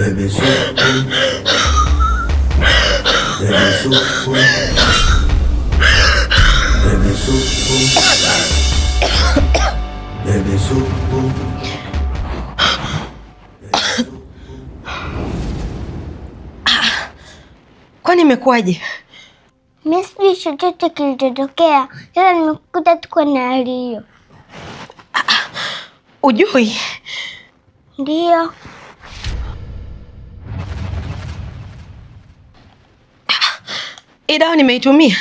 Bebe supu, bebe supu, bebe supu, bebe supu. Kwani imekuwaje? Mimi sijui chochote kilichotokea. Sasa nimekuta tuko na hali hiyo. Ujui? Ndio. Dawa nimeitumia?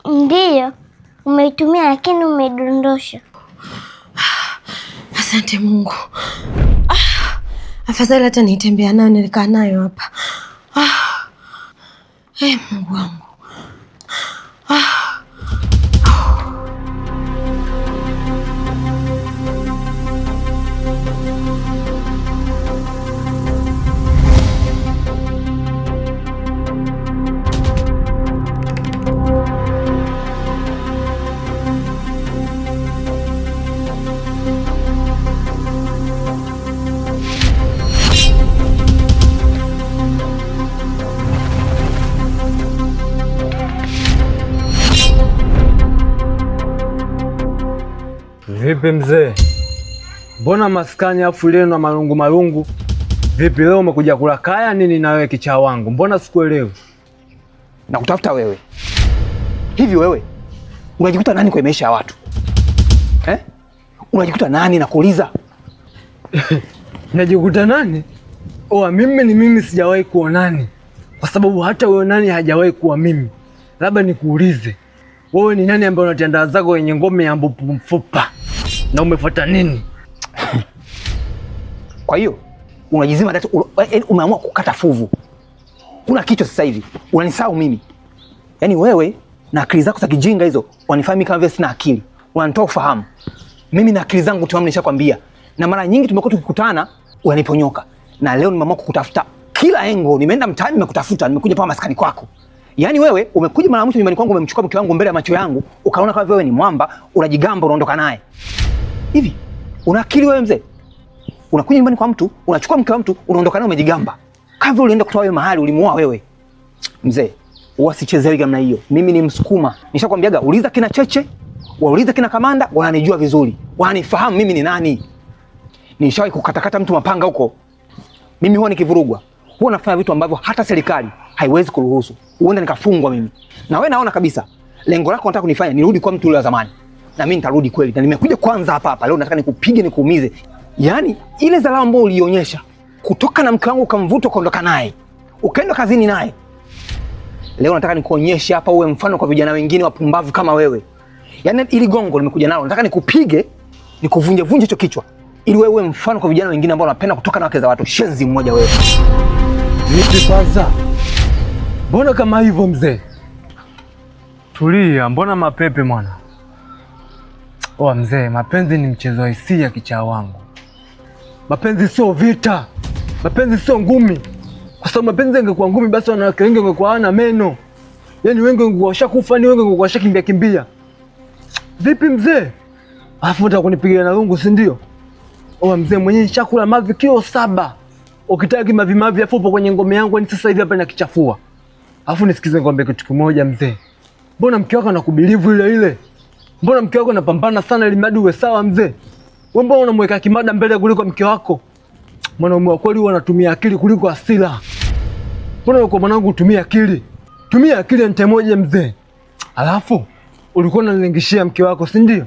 Ndio. Umeitumia lakini umeidondosha. Asante Mungu. Afadhali hata nitembea nayo nilikaa nayo hapa. Mungu wangu. Vipi mzee? Mbona maskani afu leo na marungu? Vipi leo umekuja kula kaya nini na wewe kichaa wangu? Mbona sikuelewi? Na kutafuta wewe. Hivi wewe unajikuta nani kwa maisha ya watu? Unajikuta nani nakuuliza? Najikuta nani? Mimi ni mimi, sijawahi kuwa nani. Kwa sababu hata wewe nani hajawahi kuwa mimi. Labda nikuulize. Wewe ni nani ambaye unatenda zako wenye ngome ya mbupu mfupa? Na umefuata nini? Kwa hiyo unajizima datu, umeamua kukata fuvu. Una kichwa sasa hivi. Unanisahau mimi. Yaani wewe na akili zako za kijinga hizo wanifahamu kama vile sina akili. Unanitoa ufahamu. Mimi na akili zangu timamu nishakwambia. Na mara nyingi tumekuwa tukikutana unaniponyoka. Na leo nimeamua kukutafuta kila engo. Nimeenda mtaani nimekutafuta, nimekuja paka maskani kwako. Yaani wewe umekuja mara mwisho nyumbani kwangu umemchukua mke wangu mbele ya macho yangu, ukaona kama wewe ni mwamba, unajigamba unaondoka naye. Hivi, una akili wewe mzee? Unakuja nyumbani kwa mtu, unachukua mke wa mtu, unaondoka naye umejigamba. Kama vile ulienda kutoa wewe mahali ulimuoa wewe. Mzee, usichezewe namna hiyo. Mimi ni Msukuma. Nishakwambiaga uliza kina Cheche, wauliza kina Kamanda, wananijua vizuri. Wananifahamu mimi ni nani. Nishawahi kukatakata mtu mapanga huko. Mimi huwa nikivurugwa. Huwa nafanya vitu ambavyo hata serikali haiwezi kuruhusu. Uende nikafungwa mimi. Na wewe naona kabisa lengo lako unataka kunifanya nirudi kwa mtu yule wa zamani. Na mimi nitarudi kweli. Na nimekuja kwanza hapa. Leo nataka nikupige nikuumize. Yaani ile dharau ambayo ulionyesha kutoka na mke wangu ukamvuta ukaondoka naye. Ukaenda kazini naye. Leo nataka nikuonyeshe hapa uwe mfano kwa vijana wengine wapumbavu kama wewe. Yaani ili gongo nimekuja nalo. Nataka nikupige, nikuvunje hicho kichwa. Ili wewe uwe mfano kwa vijana wengine ambao wanapenda kutoka na wake za watu. Shenzi mmoja wewe. Vipi kwanza? Mbona kama hivyo mzee? Tulia, mbona mapepe mwana? Mzee, mapenzi ni mchezo wa hisia kichaa wangu. Mapenzi sio vita. Mapenzi sio ngumi. Kwa sababu mapenzi yangekuwa ngumi basi wanawake wengi wangekuwa hawana meno. Yaani wengi wangekuwa washakufa, ni wengi wangekuwa washakimbia. Vipi mzee? Alafu unataka kunipigia na rungu, si ndio? Mzee mwenyewe chakula mavi kilo 7. Ukitaka kimavi afu upo kwenye ngome yangu ni sasa hivi hapa nakichafua. Alafu nisikize ngombe kitu kimoja mzee. Mbona mke wako anakubilivu ile? Mbona mke wako anapambana sana ili mradi uwe sawa mzee? Wewe mbona unamweka kimada mbele kuliko mke wako? Mwanaume wa kweli huwa anatumia akili kuliko hasira. Mbona uko mwanangu utumie akili? Tumia akili nte moja mzee. Alafu ulikuwa unalingishia mke wako, si ndio?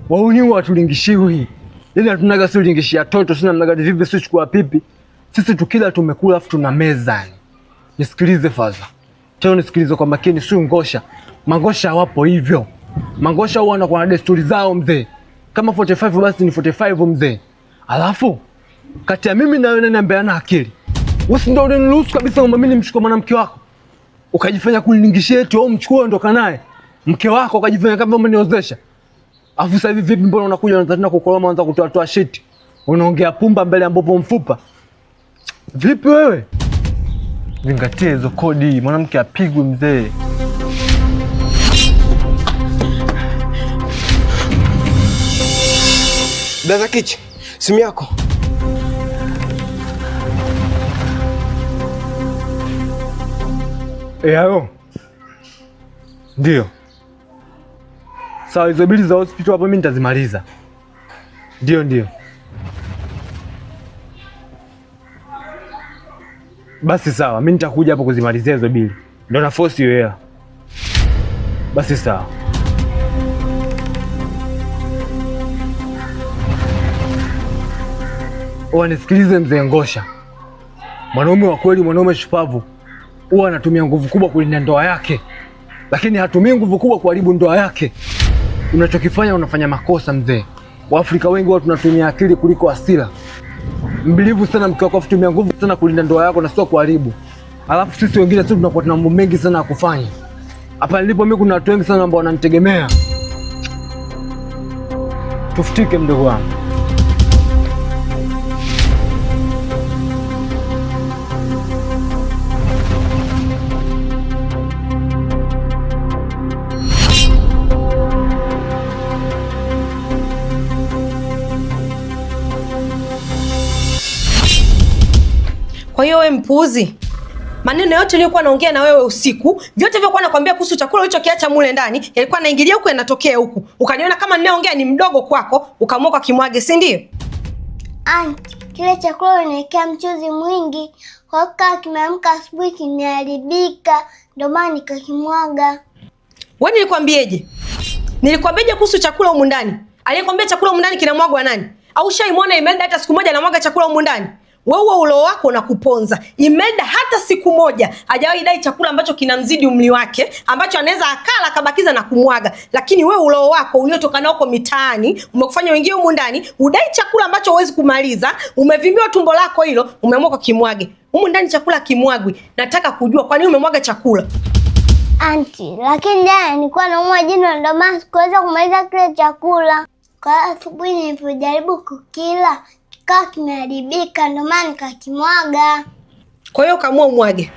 Wauni huwa tulingishiwi. Yaani hatunaga si ulingishia toto, sina mnagadi vipi si chukua pipi. Sisi tukila tumekula afu tuna meza. Nisikilize faza. Tena nisikilize kwa makini, si ngosha. Mangosha wapo hivyo. Mangosha huwa wanakuwa na desturi zao mzee. Kama 45 basi ni 45 mzee. Alafu kati ya mimi na wewe nani ambaye ana akili? Wewe ndio unaniruhusu kabisa kwamba mimi nimchukue mwanamke wako. Ukajifanya kunilingishia eti wewe umchukue ondoka naye. Mke wako ukajifanya kama umeniozesha. Alafu sasa hivi vipi mbona unakuja unataka kukoloma unaanza kutoa shit? Unaongea pumba mbele ambapo mfupa. Vipi wewe? Zingatia hizo kodi, mwanamke apigwe mzee. Dada Kichi, simu yako. Halo. Ndio. Sawa, hizo bili za hospital hapo mimi nitazimaliza. Ndio. Basi sawa, mimi nitakuja hapo kuzimalizia hizo bili. Ndio na force hiyo hela. Basi sawa. Nisikilize mzee Ngosha. Mwanaume wa kweli, mwanaume shupavu huwa anatumia nguvu kubwa kulinda ndoa yake, lakini hatumii nguvu kubwa kuharibu ndoa yake. Unachokifanya unafanya makosa mzee. Waafrika wengi wao tunatumia akili kuliko hasira. Mbilivu sana mke wako, kutumia nguvu sana kulinda ndoa yako na sio kuharibu. Alafu sisi wengine sisi tunakuwa tuna mambo mengi sana ya kufanya. Hapa nilipo mimi kuna watu wengi sana ambao wananitegemea. Tufutike mdogo wangu. Kwa hiyo wewe mpuuzi, maneno yote niliyokuwa naongea na wewe usiku, vyote vilikuwa nakwambia kuhusu chakula ulichokiacha mule ndani, yalikuwa naingilia huku yanatokea huku. Ukaniona kama ninaongea ni mdogo kwako, ukaamua kimwage, si ndio? Auntie, kile chakula unawekea mchuzi mwingi, waka kimeamka asubuhi kimeharibika, ndio maana nikakimwaga. Wewe nilikwambieje? Nilikwambieje kuhusu chakula humu ndani? Aliyekwambia chakula humu ndani kinamwagwa nani? Au shaimwona Imelda hata siku moja anamwaga chakula humu ndani? Wewe ulo wako unakuponza. Imelda hata siku moja hajawahi dai chakula ambacho kinamzidi umri wake, ambacho anaweza akala akabakiza na kumwaga. Lakini wewe ulo wako uliotoka nao huko mitaani, umekufanya wengine humu ndani, udai chakula ambacho huwezi kumaliza, umevimbiwa tumbo lako hilo, umeamua kimwage. Humu ndani chakula kimwagwi. Nataka kujua kwa nini umemwaga chakula. Auntie, lakini jana nilikuwa naumwa jino ndio maana sikuweza kumaliza kile chakula. Kwa asubuhi nilipojaribu kukila kikawa kimeharibika, ndio maana nikakimwaga. Kwa hiyo kaamua umwage.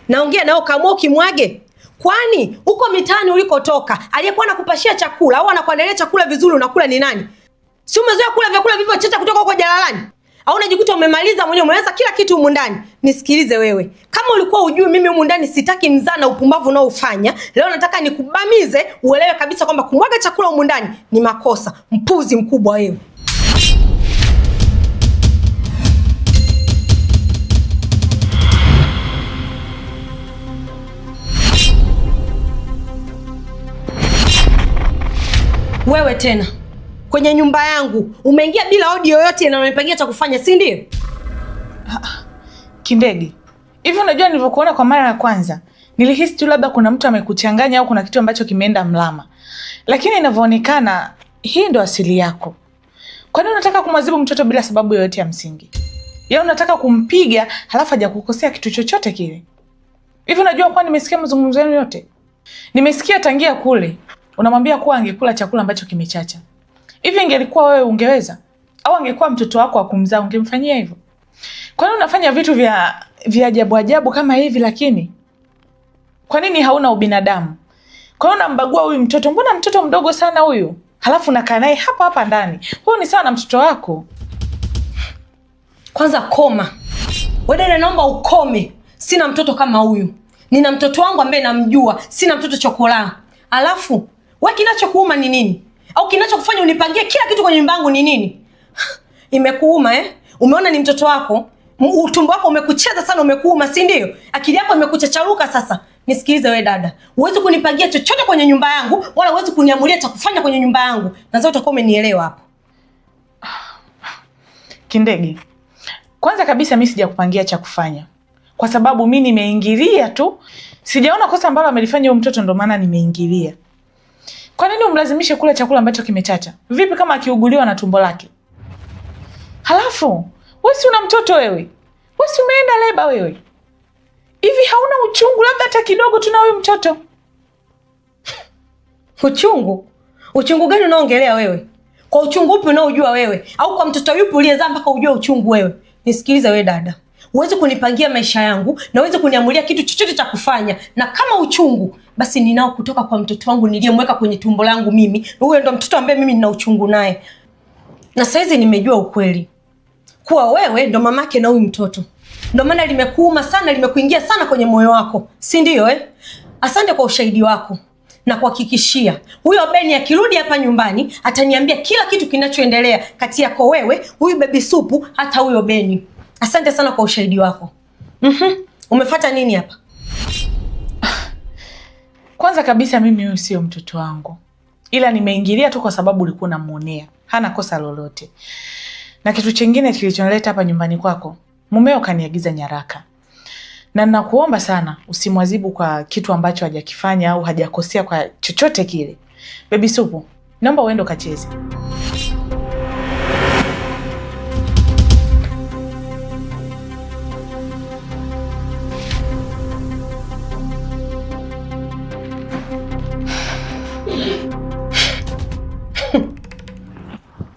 Naongea nao, kaamua kimwage. Kwani uko mitaani ulikotoka, aliyekuwa anakupashia chakula au anakuandalia chakula vizuri unakula ni nani? Si umezoea kula vyakula vilivyochacha kutoka huko jalalani? Au unajikuta umemaliza mwenyewe, umeweza kila kitu humu ndani? Nisikilize wewe. Kama ulikuwa ujui mimi humu ndani sitaki mzaa na upumbavu unaofanya, leo nataka nikubamize uelewe kabisa kwamba kumwaga chakula humu ndani ni makosa. Mpuzi mkubwa wewe. Wewe tena kwenye nyumba yangu umeingia bila audio yoyote na unanipangia cha kufanya, si ndio? Kindege, hivi unajua nilivyokuona kwa mara ya kwanza nilihisi tu labda kuna mtu amekuchanganya au kuna kitu ambacho kimeenda mlama, lakini inavyoonekana hii ndo asili yako. Kwa nini unataka kumwadhibu mtoto bila sababu yoyote ya msingi? Yeye unataka kumpiga halafu hajakukosea kitu chochote kile. Hivi unajua kwa nimesikia mazungumzo yenu yote? Nimesikia tangia kule unamwambia kuwa angekula chakula ambacho kimechacha. Hivi ingelikuwa wewe ungeweza? Au angekuwa mtoto wako wa kumzaa ungemfanyia hivyo? Kwa nini unafanya vitu vya ajabu ajabu kama hivi lakini? Kwa nini hauna ubinadamu? Kwa nini unambagua huyu mtoto? Mbona mtoto mdogo sana huyu? Halafu unakaa naye hapa ndani. Huyu ni sawa na mtoto wako. Kwanza koma. Wewe dada, naomba ukome. Sina mtoto kama huyu. Nina mtoto wangu ambaye namjua. Sina mtoto chokola. Alafu wewe kinachokuuma ni nini? Au kinachokufanya unipangie kila kitu kwenye nyumba yangu ni nini? Imekuuma Umeona ni mtoto wako? Utumbo wako umekucheza sana, umekuuma, si ndio? Akili yako imekuchacharuka sasa. Nisikilize wewe dada. Huwezi kunipangia chochote kwenye nyumba yangu wala huwezi kuniamulia cha kufanya kwenye nyumba yangu. Nadhani utakuwa umenielewa hapo. Kindege, kwanza kabisa mimi sijakupangia cha kufanya. Kwa sababu mimi nimeingilia tu. Sijaona kosa ambalo amelifanya huyo mtoto ndio maana nimeingilia. Kwa nini umlazimishe kula chakula ambacho kimechacha? Vipi kama akiuguliwa na tumbo lake? Halafu, wewe si una mtoto wewe? Wewe si umeenda leba wewe? Hivi hauna uchungu labda hata kidogo tu na huyu mtoto? Uchungu? Uchungu gani unaongelea wewe? Kwa uchungu upi unaojua wewe? Au kwa mtoto yupi uliyezaa mpaka ujue uchungu wewe? Nisikilize wewe dada. Uweze kunipangia maisha yangu na uweze kuniamulia kitu chochote cha kufanya. Na kama uchungu, basi ninao kutoka kwa mtoto wangu niliyemweka kwenye tumbo langu mimi. Huyo ndo mtoto ambaye mimi nina uchungu naye. Na saizi nimejua ukweli. kuwa wewe ndo mamake na huyu mtoto. Ndio maana limekuuma sana, limekuingia sana kwenye moyo wako, si ndio Asante kwa ushahidi wako. Na kuhakikishia huyo Beni akirudi hapa nyumbani ataniambia kila kitu kinachoendelea kati yako wewe, huyu Baby Supu, hata huyo Beni. Asante sana kwa ushahidi wako. Umefuata nini hapa? Kwanza kabisa mimi huyu sio mtoto wangu. Ila nimeingilia tu kwa sababu ulikuwa unamuonea. Hana kosa lolote. Na kitu kingine kilichonileta hapa nyumbani kwako, mumeo kaniagiza nyaraka. Na ninakuomba sana usimwazibu kwa kitu ambacho hajakifanya au hajakosea kwa chochote kile. Baby Supu, naomba uende ukacheze.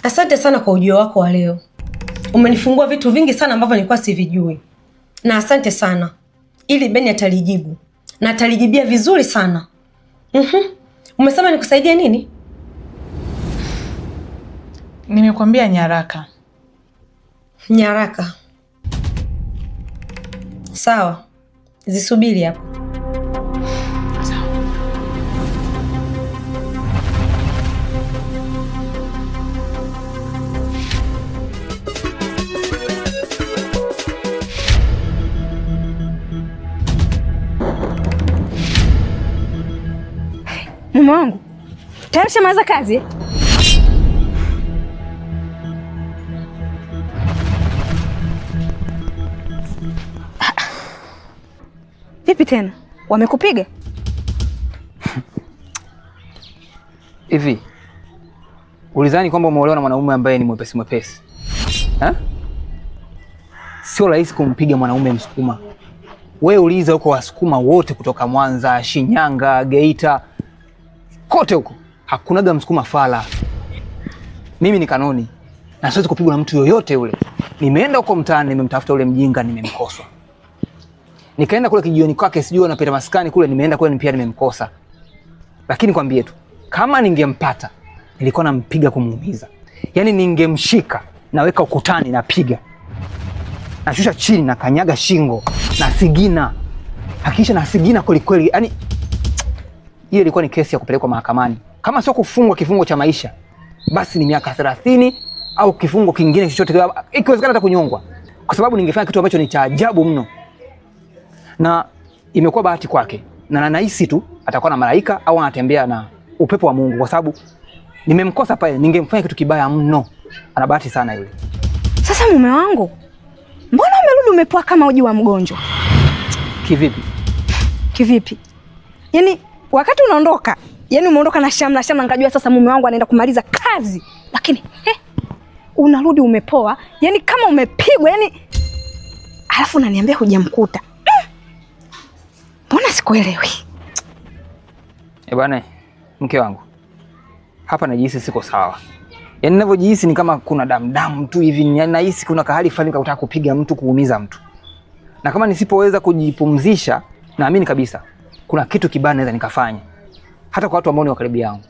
Asante sana kwa ujio wako wa leo. Umenifungua vitu vingi sana ambavyo nilikuwa sivijui. Na asante sana. Ili Beni atalijibu. Na atalijibia vizuri sana. Umesema nikusaidie nini? Nimekwambia nyaraka. Nyaraka. Sawa. Zisubiri hapo. Mume wangu, tayari shamaliza kazi? Vipi tena? Wamekupiga? Hivi ulizani kwamba umeolewa na mwanaume ambaye ni mwepesi? Sio rahisi kumpiga mwanaume Msukuma. Wewe uliza huko Wasukuma wote kutoka Mwanza, Shinyanga, Geita, kote huko hakunaga Msukuma fala. Mimi ni kanoni na siwezi kupigwa na mtu yoyote yule. Nimeenda huko mtaani, nimemtafuta yule mjinga, nimemkosa. Nikaenda kule kijioni kwake, sijui anapita maskani kule, nimeenda kule pia nimemkosa. Lakini kwambie tu, kama ningempata, nilikuwa nampiga kumuumiza. Yaani ningemshika, naweka ukutani, napiga. Nashusha chini, na kanyaga shingo, na sigina. Hakikisha na sigina kweli kweli. Yaani hiyo ilikuwa ni kesi ya kupelekwa mahakamani. Kama sio kufungwa kifungo cha maisha, basi ni miaka 30 au kifungo kingine chochote, ikiwezekana hata kunyongwa. Kwa sababu ningefanya kitu ambacho ni cha ajabu mno. Na imekuwa bahati kwake. Na nahisi tu atakuwa na malaika au anatembea na upepo wa Mungu, kwa sababu nimemkosa pale, ningemfanya kitu kibaya mno. Ana bahati sana yule. Sasa mume wangu, mbona umerudi umepoa kama uji wa mgonjwa? Kivipi? Yaani wakati unaondoka, yaani umeondoka na shamla nikajua sasa mume wangu anaenda kumaliza kazi. Lakini unarudi umepoa, yaani kama umepigwa, yaani alafu unaniambia hujamkuta. Mbona sikuelewi? Bwana, mke wangu, hapa najihisi siko sawa. Yaani ninavyojihisi ni kama kuna damu tu hivi, yaani nahisi kuna kahali fulani kutaka kupiga mtu, kuumiza mtu. Na kama nisipoweza kujipumzisha, naamini kabisa kuna kitu kibaya naweza nikafanya. Hata kwa watu ambao ni wa karibu yangu.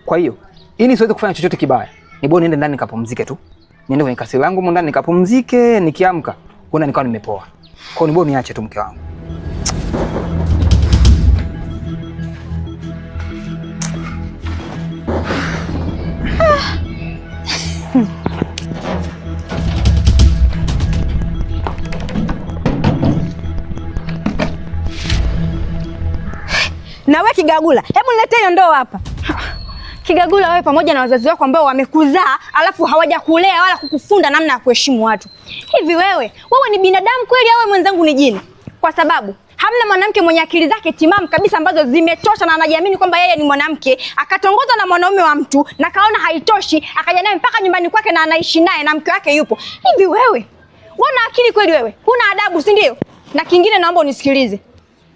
Kwa hiyo, ili siweze kufanya chochote kibaya, ni bora niende ndani nikapumzike tu. Niende kwenye kasi langu ndani nikapumzike, nikiamka huenda nikawa nimepoa. Kwa hiyo ni bora niache tu mke wangu. Na wewe Kigagula, hebu niletee hiyo ndoo hapa. Kigagula, wewe pamoja na wazazi wako ambao wamekuzaa alafu hawajakulea wala kukufunda namna ya kuheshimu watu. Hivi wewe ni binadamu kweli au mwenzangu ni jini? Kwa sababu hamna mwanamke mwenye akili zake timamu kabisa ambazo zimetosha na anajiamini kwamba yeye ni mwanamke, akatongozwa na mwanaume wa mtu na kaona haitoshi, akaja naye mpaka nyumbani kwake na anaishi naye na mke wake yupo. Hivi wewe una akili kweli wewe? Huna adabu, si ndio? Na kingine naomba unisikilize.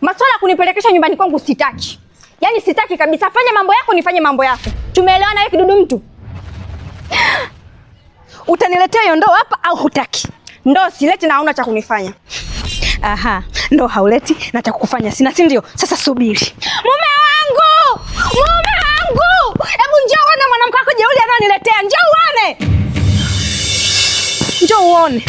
Masuala ya kunipelekesha nyumbani kwangu sitaki. Yaani sitaki kabisa. Fanya mambo yako, nifanye mambo yako. Tumeelewana wewe kidudu mtu? Utaniletea hiyo ndoo hapa au hutaki? Ndoo sileti na hauna cha kunifanya. Aha, ndoo hauleti na cha kukufanya sina, si ndio? Sasa subiri. Mume wangu! Mume wangu! Hebu njoo uone mwanamke wako jeuli anayoniletea. Njoo uone. Njoo uone.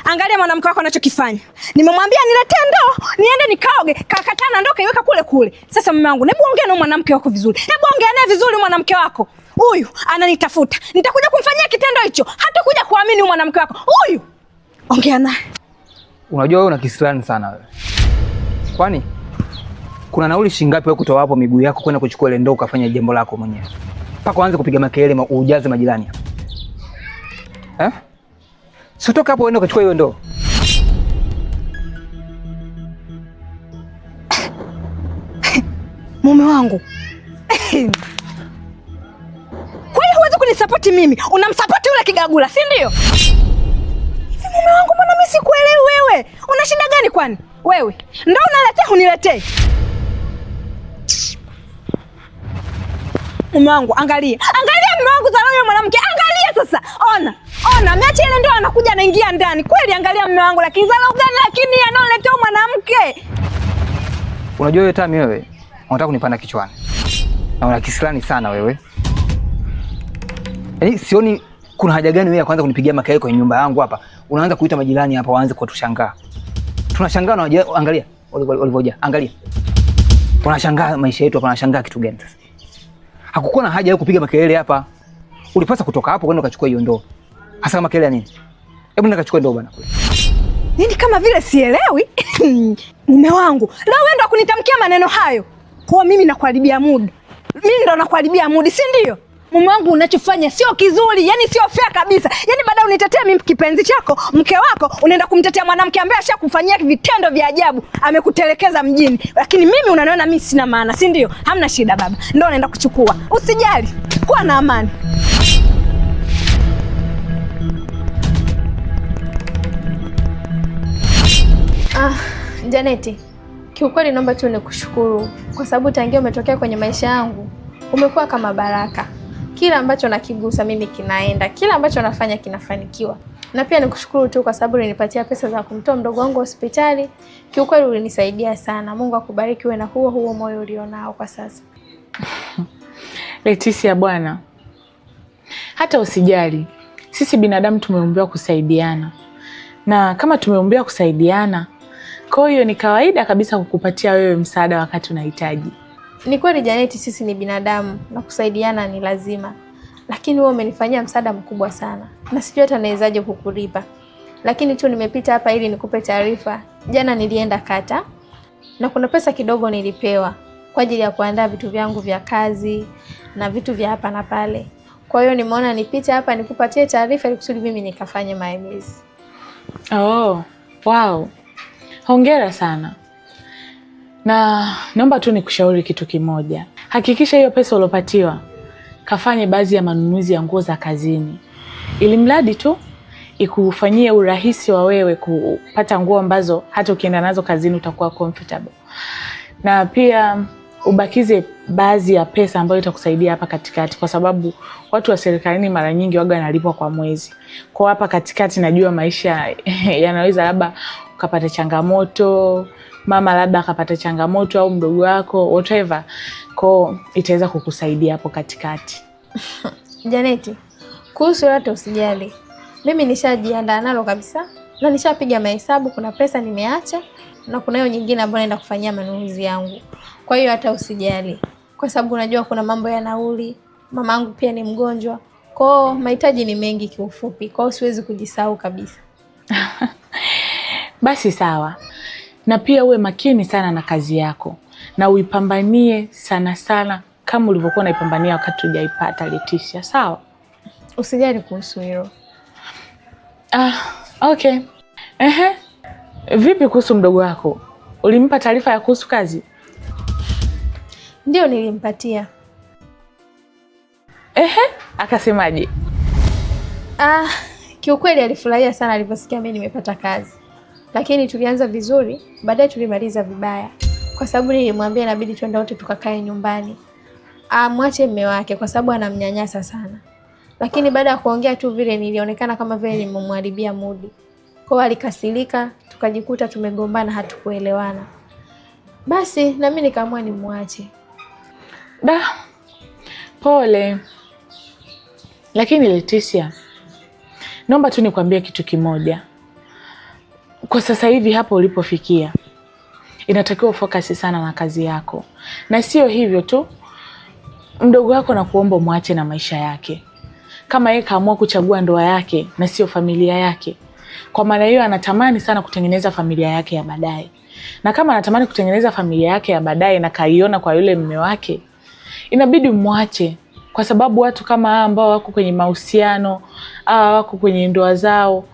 Angalia mwanamke wako anachokifanya. Nimemwambia niletee ndoo, niende nikaoge, kakataa na ndoo kaiweka kule kule. Sasa mume wangu, hebu ongea na mwanamke wako vizuri. Hebu ongea naye vizuri mwanamke wako. Huyu ananitafuta. Nitakuja kumfanyia kitendo hicho. Hata kuja kuamini mwanamke wako. Huyu. Ongea naye. Unajua wewe una kisirani sana wewe. Kwani kuna nauli shingapi wewe kutoa hapo miguu yako kwenda kuchukua ile ndoo ukafanya jambo lako mwenyewe? Mpaka uanze kupiga makelele ujaze majirani hapa. Sio toka hapo uende ukachukua hiyo ndoo. Mume wangu. Kwa hiyo huwezi kunisapoti mimi. Unamsapoti yule kigagula, si ndio? Hivi mume wangu, mbona mimi sikuelewi wewe? Una shida gani kwani? Wewe ndio unaletea uniletee. Mume wangu, angalia. Angalia mume wangu za yule mwanamke. Angalia sasa. Ona. Ona, ameacha ile ndio anakuja anaingia ndani. Kweli angalia mume wangu, lakini zalo gani lakini anaoletea mwanamke. Unajua wewe Tami, wewe unataka kunipanda kichwani. Na una kisirani sana wewe. Yaani sioni kuna haja gani wewe ya kwanza kunipigia makelele kwenye nyumba yangu hapa. Unaanza kuita majirani hapa waanze kutushangaa. Tunashangaa na angalia walivyoja. Angalia. Wanashangaa maisha yetu hapa, wanashangaa kitu gani sasa? Hakukuwa na haja ya kupiga makelele hapa. Ulipaswa kutoka hapo kwenda ukachukua hiyo ndoo. Hasa kama kelele nini? Hebu nenda kachukua ndoo bwana kule. Nini kama vile sielewi? Mume wangu, leo wewe ndo kunitamkia maneno hayo. Kwa mimi nakuharibia mood. Mimi ndo nakuharibia mood, si ndio? Mume wangu, unachofanya sio kizuri, yani sio fair kabisa. Yani baada unitetea mimi kipenzi chako, mke wako, unaenda kumtetea mwanamke ambaye ashakufanyia vitendo vya ajabu, amekutelekeza mjini. Lakini mimi unaniona mimi sina maana, si ndio? Hamna shida baba. Ndio naenda kuchukua. Usijali. Kuwa na amani. Janeti, kiukweli naomba tu nikushukuru kwa sababu tangia umetokea kwenye maisha yangu umekuwa kama baraka. Kila ambacho nakigusa mimi kinaenda, kila ambacho nafanya kinafanikiwa. Na pia nikushukuru tu kwa sababu ulinipatia pesa za kumtoa mdogo wangu hospitali. Kiukweli ulinisaidia sana. Mungu akubariki, uwe na huo moyo ulionao kwa sasa. Leticia bwana, hata usijali. Sisi binadamu tumeumbiwa kusaidiana. Na kama tumeumbiwa kusaidiana, kwa hiyo ni kawaida kabisa kukupatia wewe msaada wakati unahitaji. Ni kweli Janeti, sisi ni binadamu na kusaidiana ni lazima. Lakini wewe umenifanyia msaada mkubwa sana. Na sijui hata nawezaje kukulipa. Lakini tu nimepita hapa ili nikupe taarifa. Jana nilienda kata na kuna pesa kidogo nilipewa kwa ajili ya kuandaa vitu vyangu vya kazi na vitu vya hapa na pale. Kwa hiyo nimeona nipite hapa nikupatie taarifa ili kusudi mimi nikafanye maemezi. Oh, wow. Hongera sana. Na naomba tu nikushauri kitu kimoja. Hakikisha hiyo pesa ulopatiwa kafanye baadhi ya manunuzi ya nguo za kazini. Ili mradi tu ikufanyie urahisi wa wewe kupata nguo ambazo hata ukienda nazo kazini utakuwa comfortable. Na pia ubakize baadhi ya pesa ambayo itakusaidia hapa katikati, kwa sababu watu wa serikalini mara nyingi waga wanalipwa kwa mwezi. Kwa hapa katikati najua maisha yanaweza labda ukapata changamoto, mama labda akapata changamoto au mdogo wako, whatever. Kwa itaweza kukusaidia hapo katikati. Janeti, kuhusu yote usijali. Mimi nishajiandaa nalo kabisa na nishapiga mahesabu, kuna pesa nimeacha na kuna hiyo nyingine ambayo naenda kufanyia manunuzi yangu. Kwa hiyo hata usijali. Kwa sababu unajua kuna mambo ya nauli, mamangu pia ni mgonjwa. Kwa mahitaji ni mengi kiufupi. Kwa hiyo siwezi kujisahau kabisa. Basi sawa. Na pia uwe makini sana na kazi yako. Na uipambanie sana sana kama ulivyokuwa unaipambania wakati hujaipata Leticia, sawa? Usijali kuhusu hilo. Okay. Vipi kuhusu mdogo wako? Ulimpa taarifa ya kuhusu kazi? Ndio nilimpatia. Akasemaje? Kiukweli alifurahia sana aliposikia mimi nimepata kazi. Lakini tulianza vizuri, baadaye tulimaliza vibaya. Kwa sababu nilimwambia inabidi twende wote tukakae nyumbani. Mwache mume wake kwa sababu anamnyanyasa sana. Lakini baada ya kuongea tu vile nilionekana kama vile nimemharibia mood. Kwa hiyo alikasirika, tukajikuta tumegombana, hatukuelewana. Basi na mimi nikaamua nimwache. Pole. Lakini Leticia, naomba tu nikwambie kitu kimoja. Kwa sasa hivi hapo ulipofikia, inatakiwa ufocus sana na kazi yako. Na sio hivyo tu, mdogo wako na kuomba muache na maisha yake. Kama yeye kaamua kuchagua ndoa yake na sio familia yake, kwa maana hiyo anatamani sana kutengeneza familia yake ya baadaye. Na kama anatamani kutengeneza familia yake ya baadaye na kaiona kwa yule mume wake, inabidi muache. Kwa sababu watu kama ambao wako kwenye mahusiano, wako kwenye ndoa zao,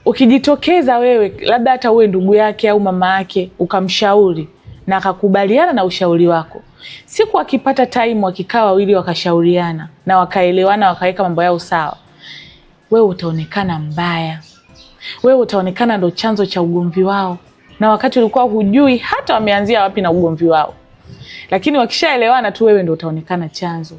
ukijitokeza wewe, labda hata uwe ndugu yake au mama yake, ukamshauri na akakubaliana na ushauri wako, siku akipata time wakikaa wawili wakashauriana na wakaelewana, wakaweka mambo yao sawa, wewe utaonekana mbaya. Wewe utaonekana ndo chanzo cha ugomvi wao, na wakati ulikuwa hujui hata wameanzia wapi na ugomvi wao. Lakini wakishaelewana tu, wewe ndo utaonekana chanzo.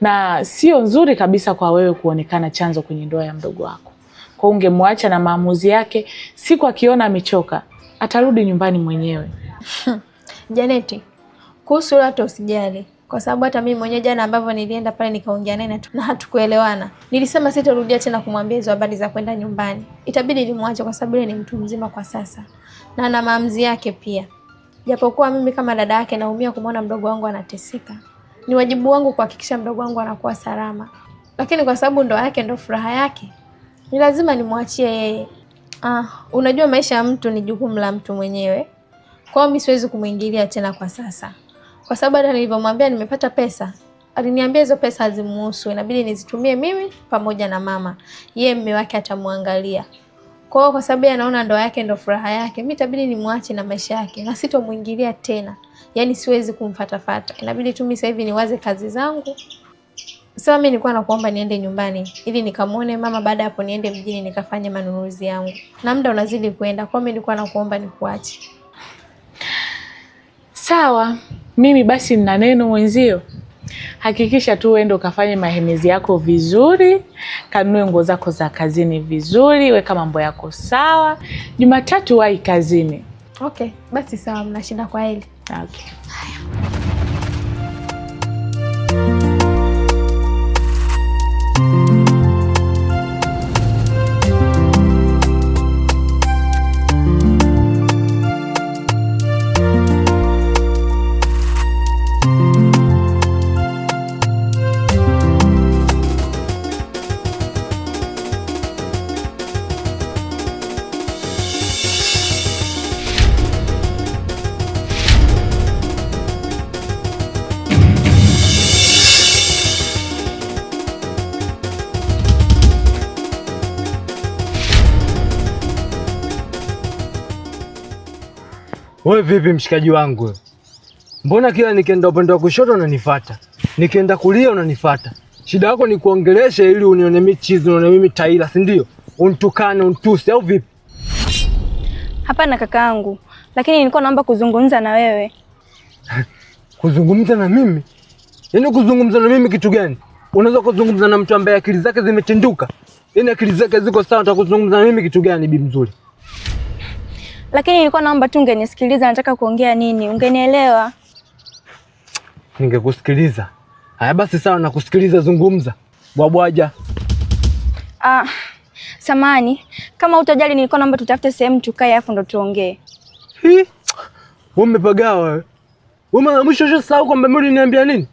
Na sio nzuri kabisa kwa wewe kuonekana chanzo kwenye ndoa ya mdogo wako. Kwa ungemwacha na maamuzi yake, siku akiona amechoka, atarudi nyumbani mwenyewe. Janeti, kuhusu hata usijali, kwa sababu hata mimi mwenyewe jana ambavyo nilienda pale nikaongea naye na hatukuelewana. Nilisema sitarudia tena kumwambia hizo habari za kwenda nyumbani. Itabidi nimwache kwa sababu yeye ni mtu mzima kwa sasa. Na ana maamuzi yake pia. Japokuwa mimi kama dada yake naumia kumwona mdogo wangu anateseka. Ni wajibu wangu kuhakikisha mdogo wangu anakuwa salama. Lakini kwa sababu ndoa yake ndo furaha yake, ni lazima nimwachie yeye. Unajua maisha ya mtu ni jukumu la mtu mwenyewe. Kwa hiyo mimi siwezi kumuingilia tena kwa sasa. Kwa sababu hata nilivyomwambia nimepata pesa, aliniambia hizo pesa hazimuhusu, inabidi nizitumie mimi pamoja na mama. Yeye mume wake atamuangalia. Kwa hiyo kwa sababu anaona ndoa yake ndo furaha yake, mimi itabidi nimwache na maisha yake na sitomuingilia tena. Yaani siwezi kumfatafata. Inabidi tu mimi sasa hivi niwaze kazi zangu. Sasa mimi nilikuwa nakuomba niende nyumbani ili nikamuone mama, baada hapo niende mjini nikafanye manunuzi yangu. Na muda unazidi kwenda, kwa mimi nilikuwa nakuomba nikuache. Sawa, mimi basi nina neno mwenzio. Hakikisha tu uende ukafanye mahemezi yako vizuri, kanunue nguo zako za kazini vizuri, weka mambo yako sawa. Jumatatu wahi kazini. Okay, basi sawa, mnashinda kwa hili. Okay. Wewe vipi mshikaji wangu? Mbona kila nikienda upande wa kushoto unanifuata? Nikienda kulia unanifuata. Shida yako ni kuongelesha ili unione michizi, unione mimi taila, si ndio? Unitukane, unitusi au vipi? Hapana kakaangu, lakini nilikuwa naomba kuzungumza na wewe. Kuzungumza na mimi? Yaani kuzungumza na mimi kitu gani? Unaweza kuzungumza na mtu ambaye akili zake zimetenduka? Yaani akili zake ziko sawa, utakuzungumza na mimi kitu gani bi mzuri? Lakini nilikuwa naomba tu ungenisikiliza, nataka kuongea nini, ungenielewa. Ningekusikiliza. Haya basi sawa, nakusikiliza, zungumza. Bwabwaja. Samani, kama utajali nilikuwa naomba tutafute sehemu tukae afu ndo tuongee. Wewe umepagawa wewe. Wewe mara mwisho ushasahau kwamba mimi uliniambia nini?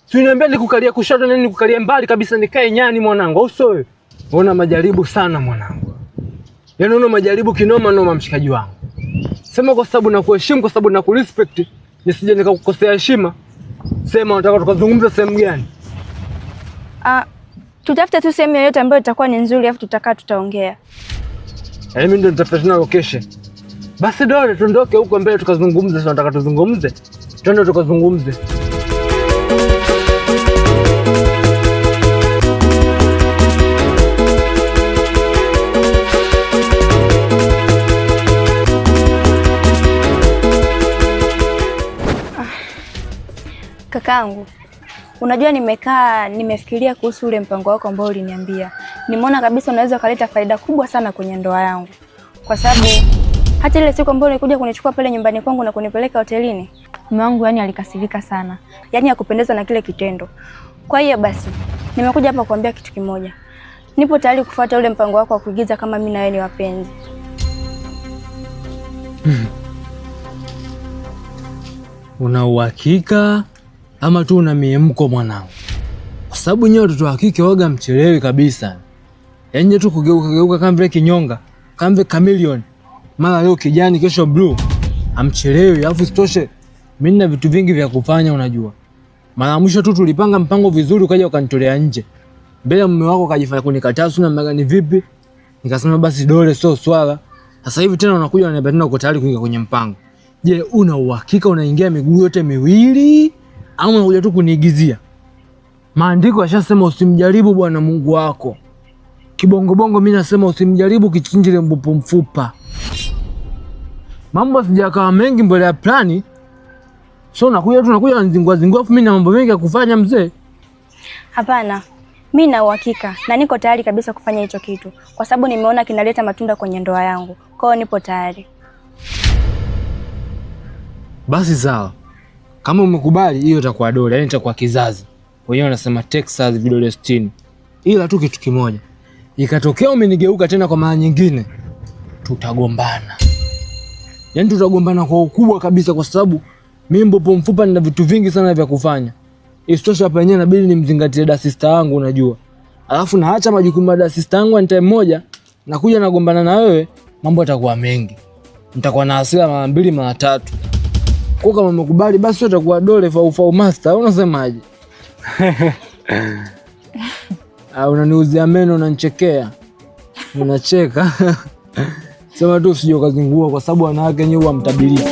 Si uniambia nikukalia kushoto na nikukalia mbali kabisa nikae nyani mwanangu, au sio wewe? Una majaribu sana mwanangu. Yaani una majaribu kinoma noma mshikaji wangu. Sema kwa sababu nakuheshimu, kwa sababu nakurespect, nisije nikakukosea heshima. Sema unataka tukazungumza sehemu gani? Tutafute tu sehemu yoyote ambayo itakuwa ni nzuri afu tutakaa tutaongea. Mimi ndio nitafuta tena location. Basi dole tuondoke huko mbele tukazungumze, sio nataka tuzungumze. Twende tukazungumze. Kakaangu, unajua nimefikiria kuhusu ule mpango wako ambao uliniambia. Nimeona kabisa unaweza kuleta faida kubwa sana kwenye ndoa yangu. Kwa sababu hata ile siku ambayo ulikuja kunichukua pale nyumbani kwangu na kunipeleka hotelini, mume wangu yani alikasirika sana. Yaani hakupendezwa na kile kitendo. Kwa hiyo basi, nimekuja hapa kuambia kitu kimoja. nipo tayari kufuata ule mpango wako wa kuigiza kama mimi na wewe ni wapenzi. Una uhakika ama tu una miemko mwanangu? Kwa sababu nyewe watoto wa kike waga mchelewi kabisa. Yaani tu kugeuka kama vile kinyonga, kama vile chameleon. Mara leo kijani kesho blue. Amchelewi, alafu sitoshe mimi nina vitu vingi vya kufanya unajua. Mara mwisho tu tulipanga mpango vizuri ukaja ukanitolea nje. Mbele ya mume wako kajifanya kunikataa sina magani vipi? Nikasema basi dole sio swala. Sasa hivi tena unakuja unaniambia tena uko tayari kuingia kwenye mpango. Je, una uhakika unaingia miguu yote miwili au unakuja tu kuniigizia? Maandiko yashasema usimjaribu Bwana Mungu wako. Kibongobongo mimi nasema usimjaribu kichinjile mbupu mfupa. Mambo sijakawa mengi mbele ya plani. So tunakuja nzingua afu mimi na mambo mengi ya kufanya mzee. Hapana. Mimi na uhakika na niko tayari kabisa kufanya hicho kitu kwa sababu nimeona kinaleta matunda kwenye ndoa yangu. Kwa hiyo nipo tayari. Basi sawa. Kama umekubali hiyo itakuwa dola, yani itakuwa kizazi. Wenyewe wanasema Texas vidole 60. Ila tu kitu kimoja. Ikatokea umenigeuka tena kwa mara nyingine, tutagombana. Yaani tutagombana kwa ukubwa kabisa kwa sababu mimi mbopo mfupa nina vitu vingi sana vya kufanya. Isitoshe hapa yenyewe inabidi nimzingatie da sister yangu unajua. Alafu naacha majukumu ya da sister yangu time moja nakuja nagombana na wewe, mambo yatakuwa mengi. Nitakuwa na hasira mara 2 mara 3. Kwa kama umekubali basi utakuwa dole fau master, unasemaje? Unaniuzia meno unanichekea. Unacheka. Sema tu usije ukazingua kwa sababu wanawake wenyewe huwa mtabiliki.